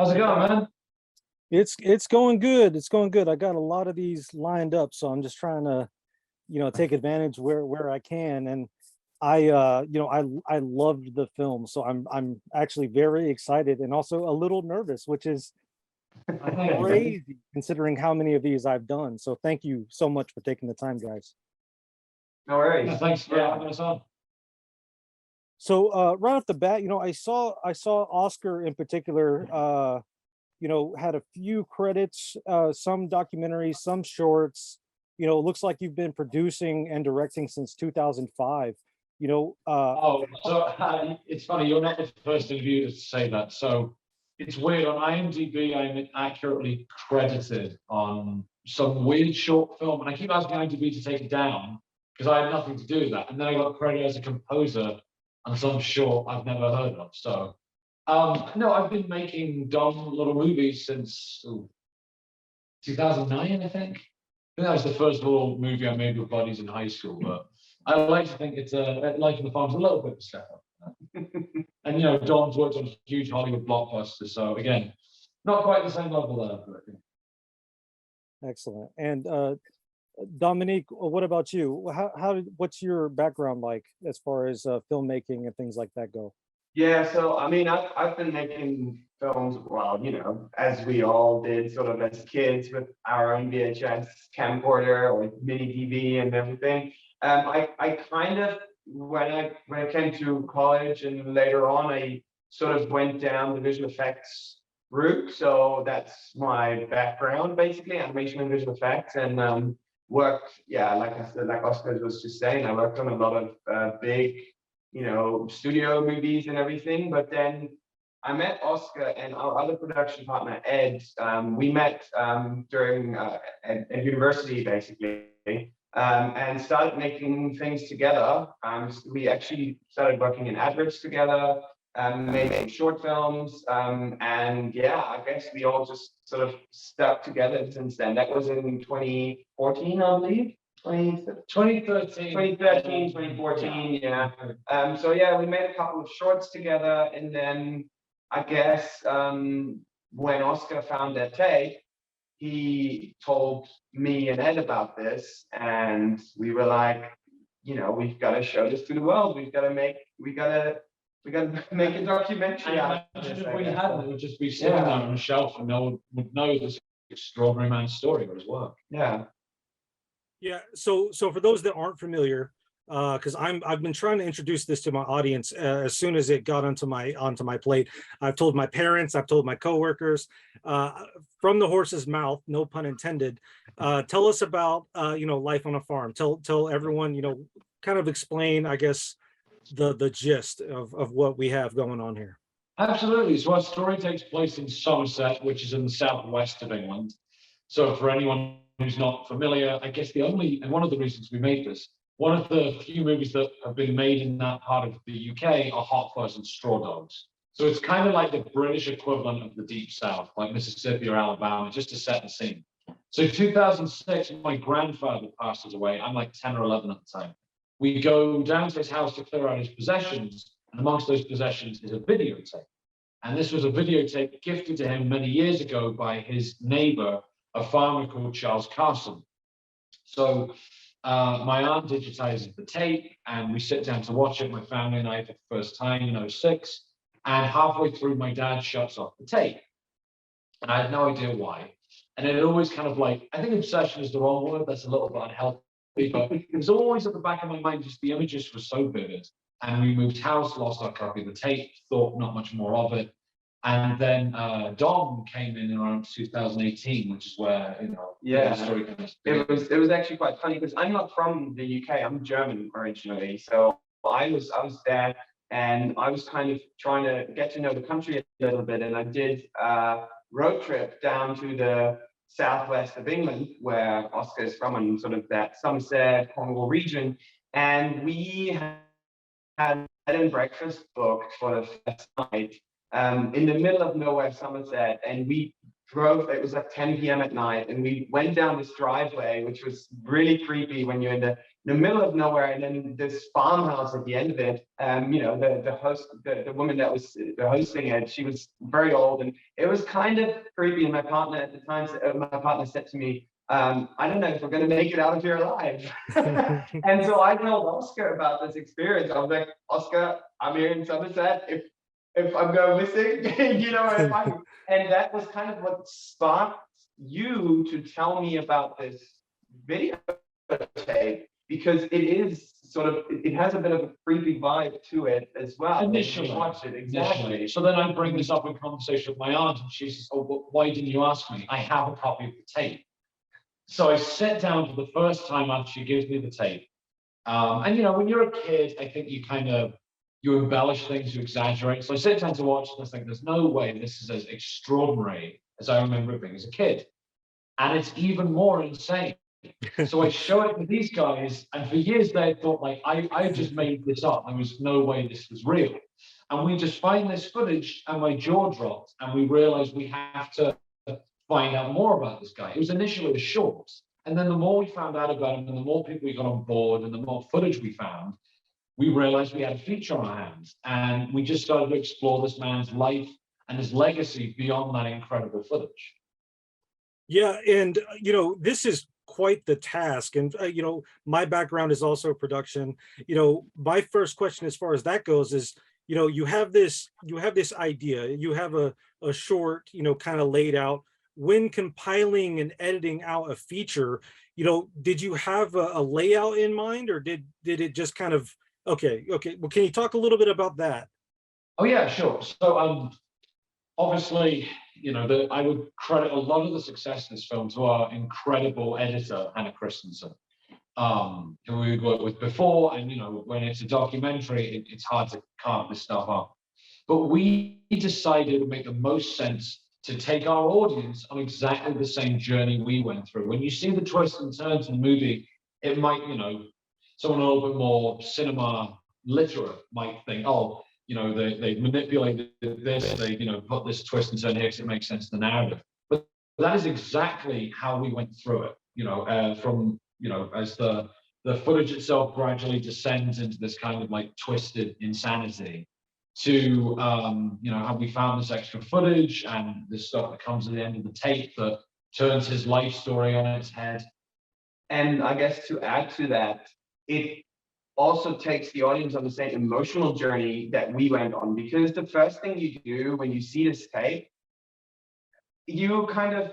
How's it going, man? It's going good. It's going good. I got a lot of these lined up, so I'm just trying to, take advantage where I can. And I loved the film, so I'm actually very excited and also a little nervous, which is crazy considering how many of these I've done. So thank you so much for taking the time, guys. No worries. Yeah, thanks for having us on. So right off the bat, I saw Oscar in particular, had a few credits, some documentaries, some shorts. It looks like you've been producing and directing since 2005. It's funny, you're not the first interviewer to say that. So it's weird. On IMDb, I'm accurately credited on some weird short film, and I keep asking IMDb to take it down because I had nothing to do with that. And then I got credited as a composer on some short I've never heard of. So no, I've been making dumb little movies since 2009, I think. I think that was the first little movie I made with buddies in high school. But I like to think it's Life in the Farm's a little bit of a step up. And Dom's worked on huge Hollywood blockbusters. So again, not quite the same level there. But, Excellent. And Dominik, what about you? What's your background like as far as filmmaking and things like that go? Yeah, so I mean, I've been making films, well, as we all did, sort of as kids with our own VHS camcorder or mini DV and everything. I kind of when I came to college and later on, I sort of went down the visual effects route. So that's my background, basically, animation and visual effects, and worked, yeah, like I said, like Oscar was just saying, I worked on a lot of big studio movies and everything. But then I met Oscar and our other production partner, Ed. We met during at university, basically, and started making things together. We actually started working in adverts together, made short films, and yeah, I guess we all just sort of stuck together since then. That was in 2014, I believe. 2013, 2014, yeah. So yeah, we made a couple of shorts together, and then I guess when Oscar found that tape, he told me and Ed about this, and we were like, we've got to show this to the world. We got to make a documentary out of this. If we hadn't, it would just be sitting there on a shelf, and no one would know this extraordinary man's story or his work. Yeah. Yeah, so for those that aren't familiar, because I've been trying to introduce this to my audience as soon as it got onto my plate. I've told my parents, I've told my coworkers, from the horse's mouth, no pun intended. Tell us about life on a farm. Tell everyone, kind of explain, I guess, the gist of what we have going on here. Absolutely. So our story takes place in Somerset, which is in the southwest of England. So for anyone who's not familiar, I guess and one of the reasons we made this, one of the few movies that have been made in that part of the UK are Hot Fuzz and Straw Dogs. So it's kind of like the British equivalent of the Deep South, like Mississippi or Alabama, just to set the scene. So 2006, my grandfather passes away. I'm like 10 or 11 at the time. We go down to his house to clear out his possessions, and amongst those possessions is a videotape. And this was a videotape gifted to him many years ago by his neighbor, a farmer called Charles Carson. So my aunt digitizes the tape, and we sit down to watch it, my family and I, for the first time in 2006. And halfway through, my dad shuts off the tape. And I had no idea why. And it always kind of like, I think obsession is the wrong word, that's a little bit unhealthy, but it was always at the back of my mind, just the images were so vivid. And we moved house, lost our copy of the tape, thought not much more of it. And then Dom came in around 2018, which is where the story kind of it was actually quite funny because I'm not from the UK. I'm German originally, so I was there, and I was kind of trying to get to know the country a little bit, and I did a road trip down to the southwest of England, where Oscar is from, and sort of that Somerset, Cornwall region, and we had bed and breakfast booked for the first night. In the middle of nowhere, Somerset, and we drove, it was like 10 p.m. at night, and we went down this driveway, which was really creepy when you're in the middle of nowhere, and then this farmhouse at the end of it. You know, the woman that was hosting it, she was very old, and it was kind of creepy. And my partner at the time, my partner said to me, I don't know if we're going to make it out of here alive. And so I told Oscar about this experience. I was like, Oscar, I'm here in Somerset. If I'm going missing, you know where to find me. And that was kind of what sparked you to tell me about this videotape, because it is sort of, it has a bit of a creepy vibe to it as well. Initially, watch it, exactly. So then I bring this up in conversation with my aunt, and she says, "Oh, but why didn't you ask me? I have a copy of the tape." So I sit down for the first time after she gives me the tape. And you know, when you're a kid, I think you embellish things, you exaggerate. So I sit down to watch this thing. There's no way this is as extraordinary as I remember it being as a kid. And it's even more insane. So I show it to these guys, and for years they thought like I just made this up. There was no way this was real. And we just find this footage, and my jaw dropped, and we realized we have to find out more about this guy. It was initially a short, and then the more we found out about him, and the more people we got on board, and the more footage we found, we realized we had a feature on our hands, and we just started to explore this man's life and his legacy beyond that incredible footage. Yeah, and you know, this is quite the task. And you know, my background is also production. You know, my first question as far as that goes is, you know, you have this idea, you have a short, you know, kind of laid out. When compiling and editing out a feature, you know, did you have a layout in mind, or did it just kind of, okay, well, can you talk a little bit about that? Oh yeah, sure. So obviously, you know, I would credit a lot of the success of this film to our incredible editor, Hannah Christensen, who we worked with before. And, you know, when it's a documentary, it's hard to carve this stuff up. But we decided it would make the most sense to take our audience on exactly the same journey we went through. When you see the twists and turns in the movie, it might, you know, someone a little bit more cinema literate might think, oh, you know, they manipulated this, they, you know, put this twist and turn here because it makes sense to the narrative. But that is exactly how we went through it, you know, from, you know, as the footage itself gradually descends into this kind of like twisted insanity, to, you know, how we found this extra footage and this stuff that comes at the end of the tape that turns his life story on its head. And I guess to add to that, it also takes the audience on the same emotional journey that we went on, because the first thing you do when you see this tape, you kind of,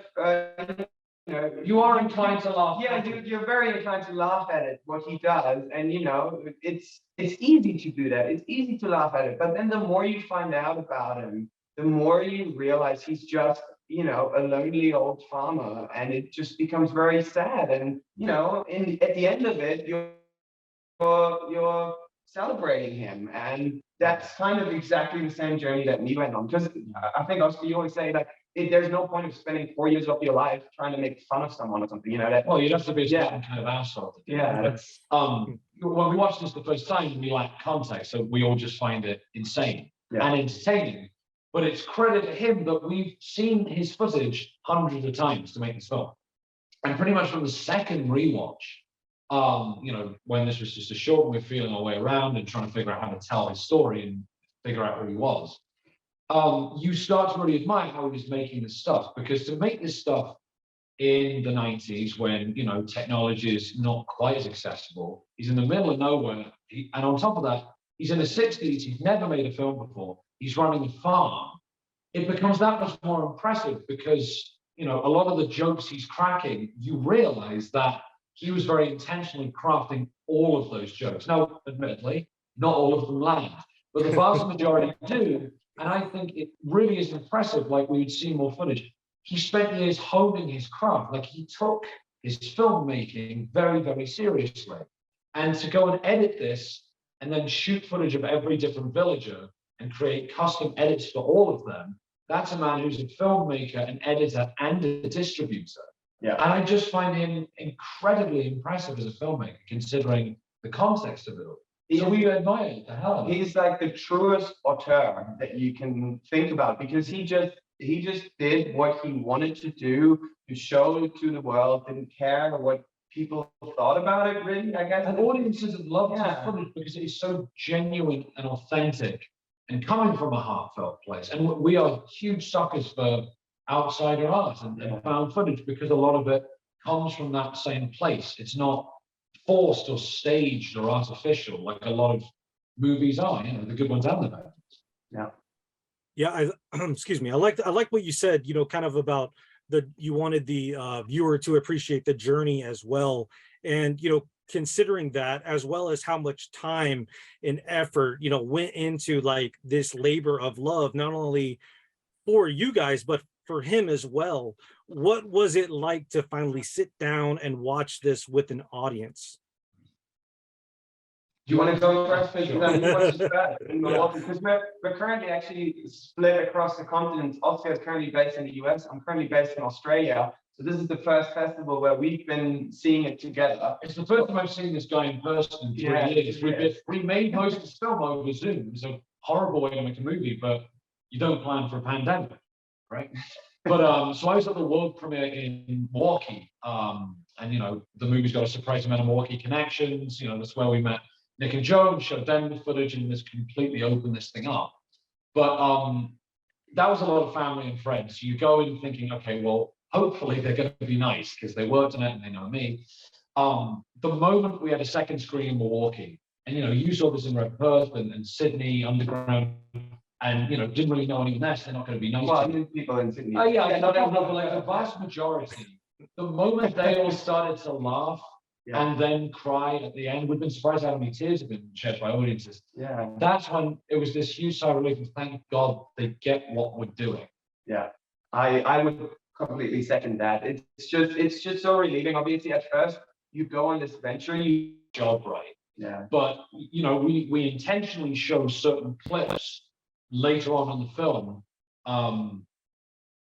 you know, You are inclined to laugh. yeah, you're very inclined to laugh at it, what he does, and you know, it's easy to do that. It's easy to laugh at it, but then the more you find out about him, the more you realize he's just, you know, a lonely old farmer, and it just becomes very sad. And you know, at the end of it, you're celebrating him, and that's kind of exactly the same journey that we went on. Because I think, Oscar, you always say that there's no point of spending 4 years of your life trying to make fun of someone or something, you know. That, well, you'd have to be a yeah, certain kind of asshole. yeah, that's, when we watched this the first time, we lacked context, so we all just find it insane yeah, and entertaining. But it's credit to him that we've seen his footage hundreds of times to make this film, and pretty much from the second rewatch, you know, when this was just a short, and we're feeling our way around and trying to figure out how to tell his story and figure out who he was, you start to really admire how he was making this stuff. Because to make this stuff in the 90s, when, you know, technology is not quite as accessible, he's in the middle of nowhere, and on top of that, he's in his 60s, he's never made a film before, he's running a farm. It becomes that much more impressive because, you know, a lot of the jokes he's cracking, you realize that he was very intentionally crafting all of those jokes. Now, admittedly, not all of them land, but the vast majority do. And I think it really is impressive. Like, we would see more footage. He spent years honing his craft. Like, he took his filmmaking very, very seriously. And to go and edit this and then shoot footage of every different villager and create custom edits for all of them, that's a man who's a filmmaker, an editor, and a distributor. yeah. And I just find him incredibly impressive as a filmmaker, considering the context of it all. So we admire the hell out of him. He's like the truest auteur that you can think about, because he just did what he wanted to do, to show to the world, didn't care what people thought about it, really, I guess. And audiences have loved his Yeah. footage because it is so genuine and authentic and coming from a heartfelt place. And we are huge suckers for outsider art and found footage, because a lot of it comes from that same place. It's not forced or staged or artificial like a lot of movies are, you know, the good ones and the bad ones. Yeah, excuse me. I like what you said, you know, kind of about you wanted the viewer to appreciate the journey as well. And, you know, considering that, as well as how much time and effort, you know, went into like this labor of love, not only for you guys, but for him as well. What was it like to finally sit down and watch this with an audience? Do you want to go first? Because Sure. Because we're currently actually split across the continent. Austria is currently based in the US. I'm currently based in Australia. So this is the first festival where we've been seeing it together. It's the first time I've seen this guy in person in 3 years. We made most of this film over Zoom. It's a horrible way to make a movie, but you don't plan for a pandemic, right? But so I was at the world premiere in Milwaukee, and you know, the movie's got a surprise amount of Milwaukee connections. You know, that's where we met Nick and Joe, showed them the footage, and this completely opened this thing up. But that was a lot of family and friends. You go in thinking, okay, well, hopefully they're going to be nice because they worked on it and they know me. The moment we had a second screen in Milwaukee, and you know, you saw this in Red Perth and Sydney Underground, and you know, didn't really know anyone there, so they're not going to be nice. Well, to you. people in Sydney. Oh yeah, but like the vast majority, the moment they all started to laugh and then cry at the end, we've been surprised how many tears have been shed by audiences. Yeah. That's when it was this huge sigh of relief, and thank God they get what we're doing. Yeah, I would completely second that. It's just so relieving. Obviously, at first you go on this venture, you Job right. yeah. But you know, we intentionally show certain clips later on in the film.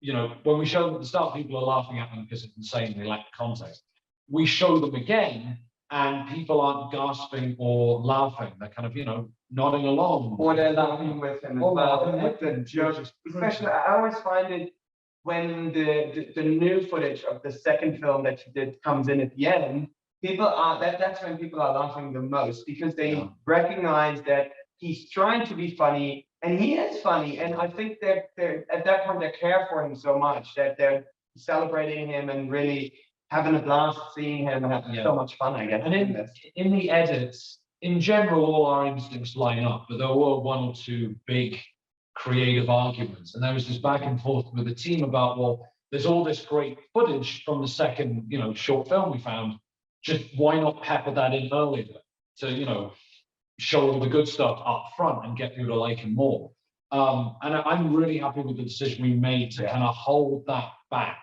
You know, when we show them at the start, people are laughing at them because it's insane, they lack context. We show them again, and people aren't gasping or laughing. They're kind of, you know, nodding along. Or they're laughing with him as Or well, laughing with the with jokes. Especially, I always find it when the new footage of the second film that you did comes in at the end. People are that's when people are laughing the most, because they recognize that he's trying to be funny, and he is funny. And I think that they're at that point they care for him so much that they're celebrating him and really having a blast seeing him and having so much fun, I guess. And in the edits, in general, all our instincts line up, but there were one or two big creative arguments. And there was this back and forth with the team about, well, there's all this great footage from the second, you know, short film we found. Just why not pepper that in earlier to, you know, show all the good stuff up front and get people to like him more. And I'm really happy with the decision we made to kind of hold that back,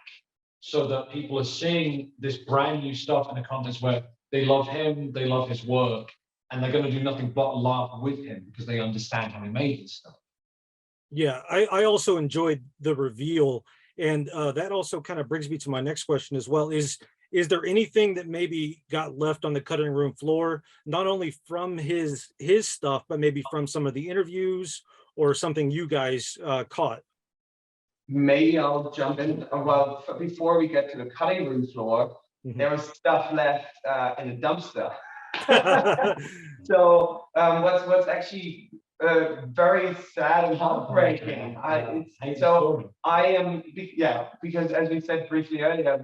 so that people are seeing this brand new stuff in a context where they love him, they love his work, and they're going to do nothing but laugh with him because they understand how he made this stuff. Yeah, I also enjoyed the reveal, and that also kind of brings me to my next question as well. Is there anything that maybe got left on the cutting room floor, not only from his stuff, but maybe from some of the interviews or something you guys caught? Maybe I'll jump in. Well, before we get to the cutting room floor, there was stuff left in a dumpster. So what's actually very sad and heartbreaking. Because as we said briefly earlier,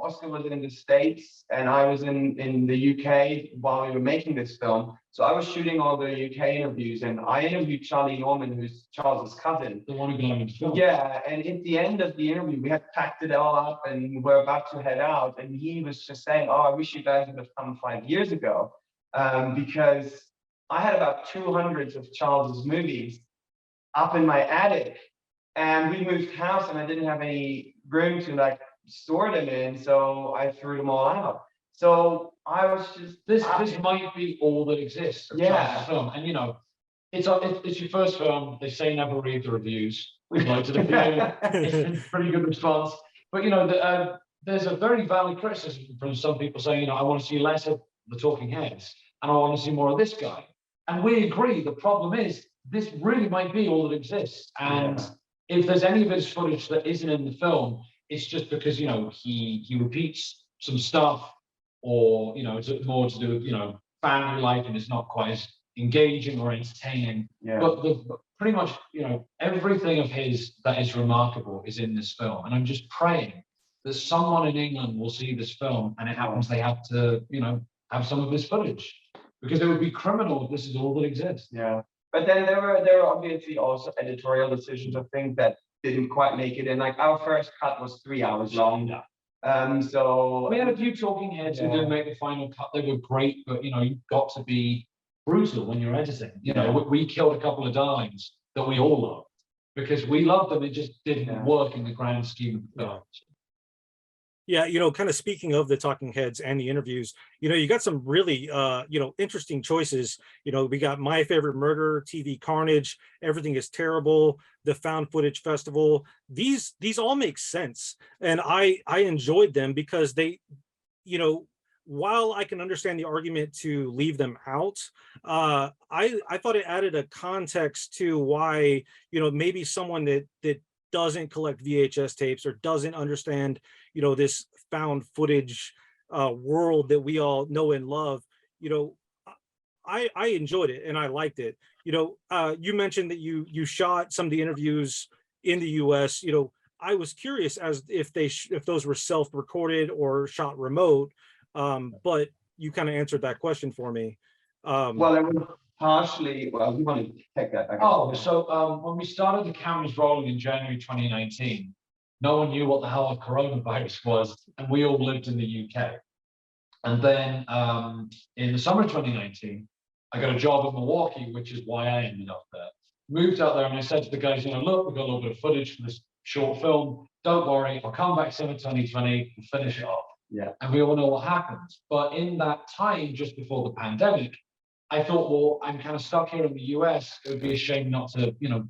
Oscar was in the States and I was in the UK while we were making this film. So I was shooting all the UK interviews, and I interviewed Charlie Norman, who's Charles's cousin. The one who got him into film. Yeah, and at the end of the interview, we had packed it all up and we're about to head out. And he was just saying, "Oh, I wish you guys would have come 5 years ago," because I had about 200 of Charles's movies up in my attic, and we moved house, and I didn't have any room to like store them in, so I threw them all out. So I was just this might be all that exists of Charles's film, and you know, it's your first film. They say never read the reviews. We've liked it a few. It's a pretty good response, but you know, there's a very valid criticism from some people saying, you know, I want to see less of the talking heads. and I want to see more of this guy. And we agree. The problem is, this really might be all that exists. And if there's any of his footage that isn't in the film, it's just because, you know, he repeats some stuff, or, you know, it's more to do with, you know, family life, and it's not quite as engaging or entertaining. But pretty much, you know, everything of his that is remarkable is in this film. And I'm just praying that someone in England will see this film, and it happens they have to, you know, have some of this footage, because it would be criminal if this is all that exists. Yeah. But then there were obviously also editorial decisions of things that didn't quite make it in. Like our first cut was 3 hours long. So we had a few talking heads who didn't make the final cut. They were great, but you know, you've got to be brutal when you're editing. You know, we killed a couple of darlings that we all loved because we loved them. It just didn't work in the grand scheme of the film. Yeah, you know, kind of speaking of the talking heads and the interviews, you know, you got some really, you know, interesting choices. You know, we got My Favorite Murder, TV Carnage, Everything is Terrible, the Found Footage Festival. These all make sense. And I enjoyed them because they, you know, while I can understand the argument to leave them out, I thought it added a context to why, you know, maybe someone that doesn't collect VHS tapes or doesn't understand, you know, this found footage world that we all know and love, you know, I enjoyed it and I liked it. You know, you mentioned that you shot some of the interviews in the US. You know, I was curious as if those were self-recorded or shot remote, but you kind of answered that question for me. Well, it was partially. Well, you want to take that back? So when we started the cameras rolling in January 2019, no one knew what the hell a coronavirus was, and we all lived in the UK. And then in the summer of 2019, I got a job in Milwaukee, which is why I ended up there. Moved out there, and I said to the guys, you know, look, we've got a little bit of footage for this short film. Don't worry, I'll come back summer 2020 and finish it off. Yeah. And we all know what happened. But in that time, just before the pandemic, I thought, well, I'm kind of stuck here in the US. It would be a shame not to, you know,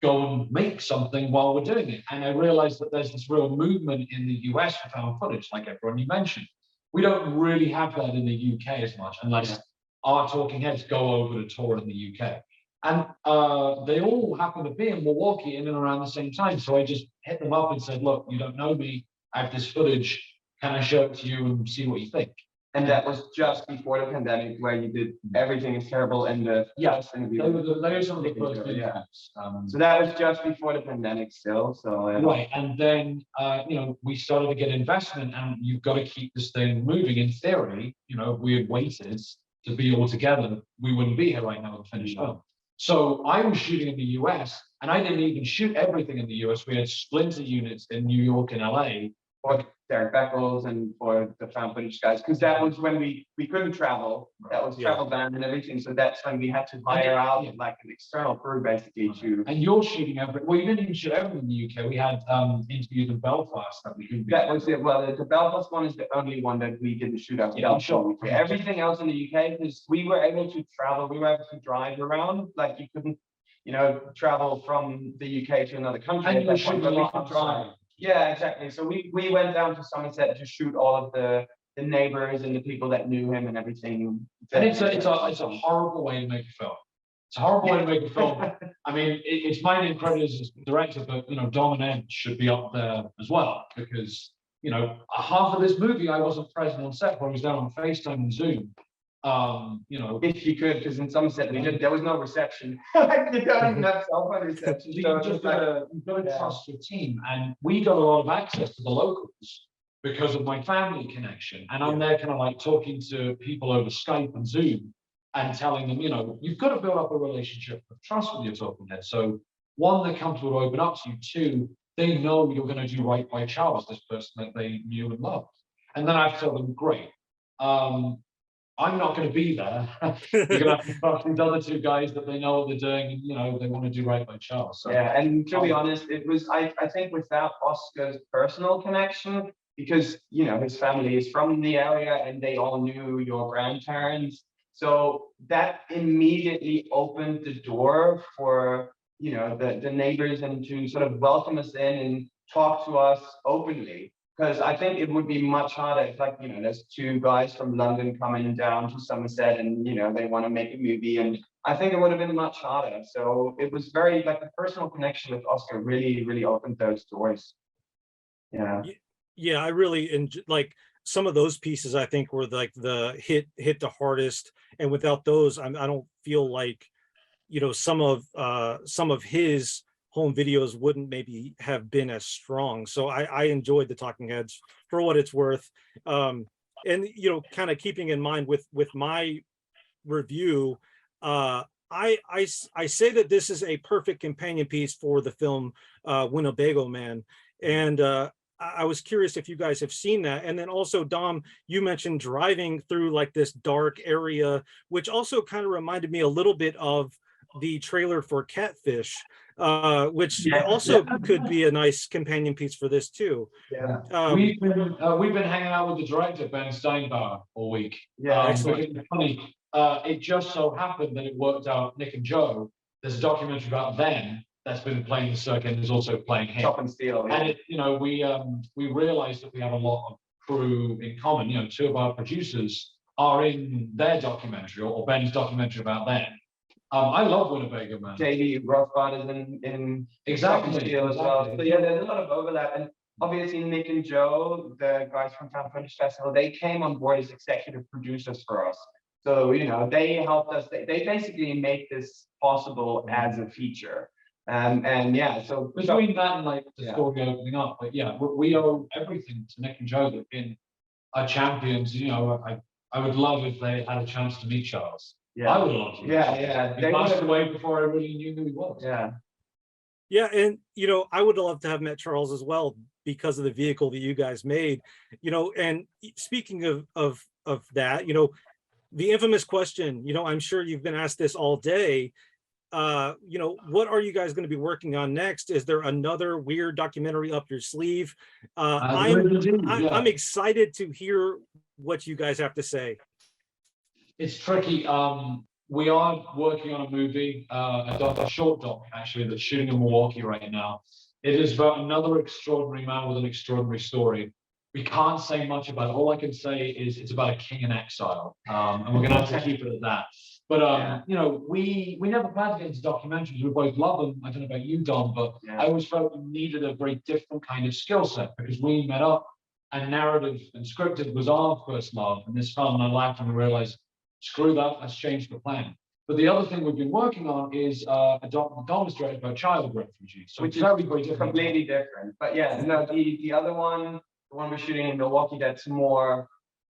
go and make something while we're doing it. And I realized that there's this real movement in the US for found footage, like everyone you mentioned. We don't really have that in the UK as much, unless our talking heads go over to tour in the UK. And they all happen to be in Milwaukee in and around the same time. So I just hit them up and said, look, you don't know me. I have this footage. Can I show it to you and see what you think? And that was just before the pandemic, where you did Everything is Terrible and the first interview. Those are the first interviews. So that was just before the pandemic still. So right, and then you know, we started to get investment, and you've got to keep this thing moving. In theory, you know, if we had waited to be all together, we wouldn't be here right now to finish up. So I was shooting in the US, and I didn't even shoot everything in the US. We had splinter units in New York and LA. For Derek Beckles and for the found footage guys, because that was when we couldn't travel. That was travel ban and everything. So that's when we had to hire out like an external crew basically to. And you're shooting everything. Well, you didn't even shoot everything in the UK. We had interviews in Belfast that we couldn't. That was it. Well, the Belfast one is the only one that we didn't shoot ourselves. Everything else in the UK, because we were able to travel, we were able to drive around. Like you couldn't, you know, travel from the UK to another country. And you shoot a lot of drive. Yeah, exactly. So we went down to Somerset to shoot all of the neighbors and the people that knew him and everything. And it's a horrible way to make a film. It's a horrible way to make a film. I mean, it's my name credit as director, but you know, Dom and Ed should be up there as well, because you know, half of this movie I wasn't present on set, but I was there on FaceTime and Zoom. You know, if you could, because in Somerset there was no reception. You don't even have cell phone reception. So you've got to trust your team, and we got a lot of access to the locals because of my family connection. And I'm there kind of like talking to people over Skype and Zoom and telling them, you know, you've got to build up a relationship of trust with your talking head. So one, they're comfortable to open up to you. Two, they know you're going to do right by Charles, this person that they knew and loved. And then I have to tell them, great. I'm not going to be there. You're going to have to talk to the other two guys that they know what they're doing, and you know they want to do right by Charles. So, yeah, and to be honest, it was I think without Oscar's personal connection, because you know his family is from the area and they all knew your grandparents, so that immediately opened the door for you know the neighbors and to sort of welcome us in and talk to us openly. Because I think it would be much harder if, like, you know, there's two guys from London coming down to Somerset and, you know, they want to make a movie. And I think it would have been much harder. So it was very, like, the personal connection with Oscar really, really opened those doors. Yeah. Yeah, I really like some of those pieces. I think were like the hit the hardest, and without those, I don't feel like, you know, some of his home videos wouldn't maybe have been as strong. So I enjoyed the Talking Heads for what it's worth. And you know, kind of keeping in mind with my review, I say that this is a perfect companion piece for the film Winnebago Man, and I was curious if you guys have seen that. And then also, Dom, you mentioned driving through like this dark area, which also kind of reminded me a little bit of the trailer for Catfish, which also could be a nice companion piece for this too. Yeah. We've been hanging out with the director Ben Steinbauer all week. Yeah, because it's funny. It just so happened that it worked out. Nick and Joe. There's a documentary about them that's been playing the circuit and is also playing him. Chop and Steel. Yeah. And it, you know, we realized that we have a lot of crew in common. You know, two of our producers are in their documentary or Ben's documentary about them. I love Winnebago Man. JD Rothbard is in Exactly. Chop and Steel as well. So yeah, there's a lot of overlap. And obviously Nick and Joe, the guys from Fan Footage Festival, they came on board as executive producers for us. So, you know, they helped us. They basically make this possible as a feature. And yeah, so between that and like the story opening up, but yeah, we owe everything to Nick and Joe. They've been our champions. You know, I would love if they had a chance to meet Charles. Yeah, I would love to. Yeah. He passed away before I really knew who he was. Yeah, and you know, I would love to have met Charles as well because of the vehicle that you guys made. You know, and speaking of that, you know, the infamous question. You know, I'm sure you've been asked this all day. You know, what are you guys going to be working on next? Is there another weird documentary up your sleeve? I'm excited to hear what you guys have to say. It's tricky. We are working on a movie, a short doc actually, that's shooting in Milwaukee right now. It is about another extraordinary man with an extraordinary story. We can't say much about it. All I can say is it's about a king in exile, and we're going to have to keep it at that. But you know, we never planned to get into documentaries. We both love them. I don't know about you, Dom, but I always felt we needed a very different kind of skill set because we met up and narrative and scripted was our first love. And this fell in our lap and we realized, screw that, let's change the plan. But the other thing we've been working on is a documentary directed about child refugees. So which is very different. Completely different. But yeah, no, the other one, the one we're shooting in Milwaukee, that's more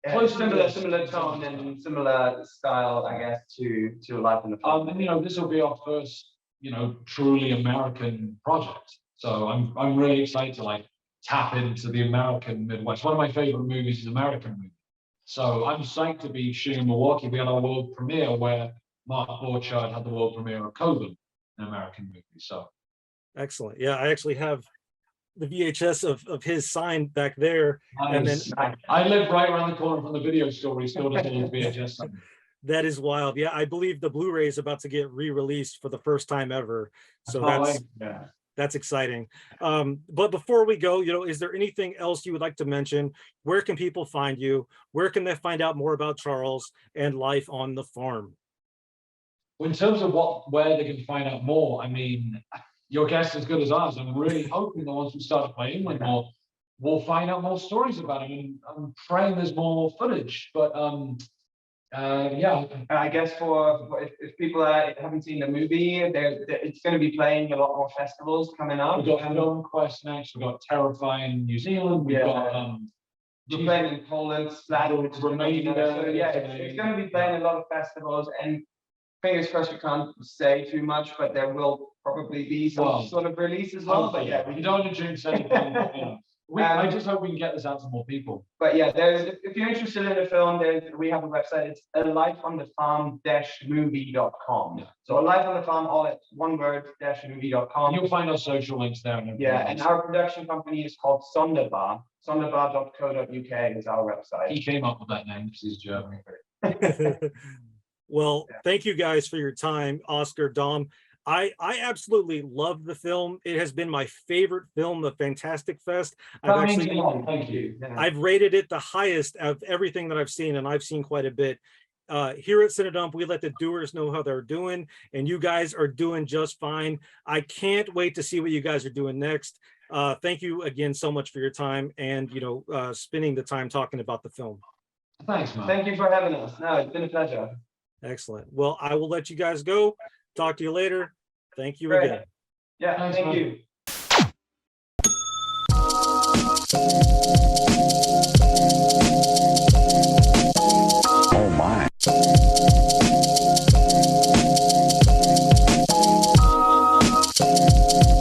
close to similar tone and similar style, I guess, to Life in the Farm. And you know, this will be our first, you know, truly American project. So I'm really excited to like tap into the American Midwest. One of my favorite movies is American movie. So I'm psyched to be shooting in Milwaukee. We had our world premiere where Mark Borchardt had the world premiere of Coven, an American movie. So excellent. Yeah, I actually have the VHS of his signed back there. Nice. And then I live right around the corner from the video store. He still doesn't have VHS. That is wild. Yeah, I believe the Blu-ray is about to get re-released for the first time ever. So that's exciting. But before we go, you know, is there anything else you would like to mention? Where can people find you? Where can they find out more about Charles and life on the farm? Well, in terms of where they can find out more, I mean, your guess is as good as ours. I'm really hoping that once we start to play England more, we'll find out more stories about him. And I'm praying there's more footage. But I guess if people haven't seen the movie, it's going to be playing a lot more festivals coming up. We've got Film Quest next. We've got Terrifying New Zealand. We've got we're playing in Poland, Romania. So it's going to be playing a lot of festivals, and fingers crossed we can't say too much, but there will probably be some sort of release as well. But yeah, we don't want to jinx anything. I just hope we can get this out to more people. But yeah, if you're interested in the film, we have a website. It's alifeonthefarm-movie.com. So Alive on the Farm, all at one word, -movie.com. You'll find our social links there. And our production company is called Sonderbar. Sonderbar.co.uk is our website. He came up with that name because he's German. Well, thank you guys for your time, Oscar, Dom. I absolutely love the film. It has been my favorite film of Fantastic Fest. That means a lot. Thank you. Yeah. I've rated it the highest of everything that I've seen, and I've seen quite a bit. Here at CineDump, we let the doers know how they're doing, and you guys are doing just fine. I can't wait to see what you guys are doing next. Thank you again so much for your time and, spending the time talking about the film. Thanks, man. Thank you for having us. No, it's been a pleasure. Excellent. Well, I will let you guys go. Talk to you later. Thank you Great. again. Yeah, Thanks, thank man. you.